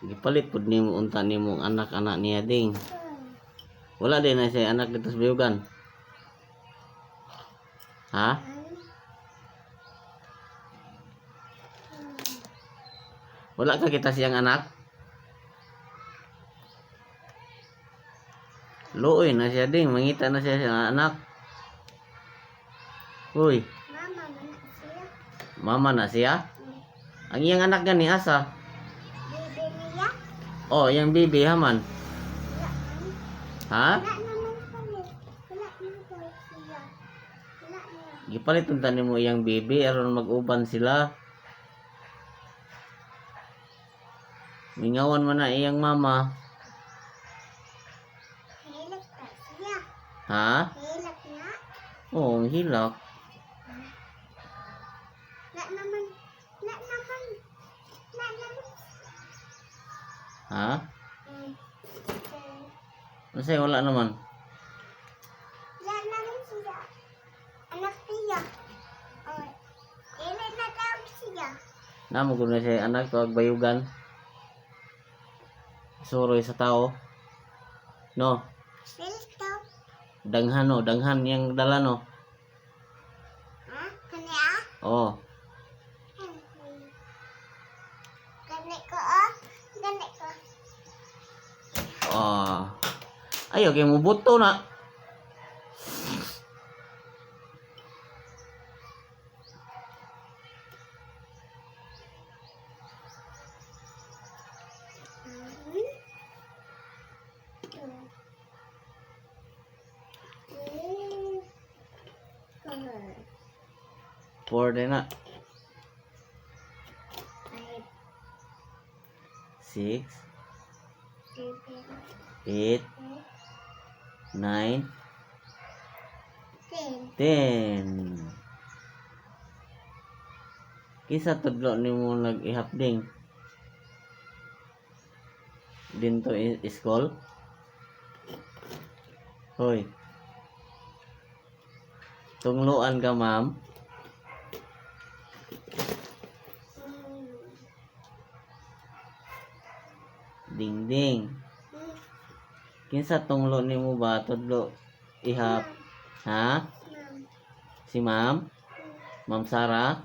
Gipalit pud nimo unta nimo anak-anak niya ding. Wala din na siya anak dito sa Bayugan. Ha? Wala ka kita siyang anak? Luoy na siya ding, mangita na siya sa anak. Uy, mama na siya? Ang iyang anak gani asa? Bibi niya? Oh, yang bibi haman. Ha? Wala naman kami. Wala naman daw siya. Wala na. Gipalit unta nimo iyang bibi aron mag-uban sila. Mingawan man na iyang mama. Hilak pa siya. Ha? Hilak na. Oh, ang hilak. Wala naman. Wala naman. Wala naman. Ha? Mm. Masay wala naman. Wala naman siya. Anak siya. Oh. Hilak na daw siya. Namo gud na siya anak tuwag Bayugan. Suroy sa tao. No, Silto. danghan no, danghan yang dala no. Ha? Kanya? Oh, Gani ko oh. Gani ko. ah. Ayo kay mo buto na. Four din na. 6, 8, 9, 10. Kisa tudlo nimo nag-ihapding. Dinto school. Hoy. Tungluan ka, ma'am. Ding ding. Kinsa tunglo nimo ba tudlo ihap? Ha? Si ma'am? Ma'am Sarah?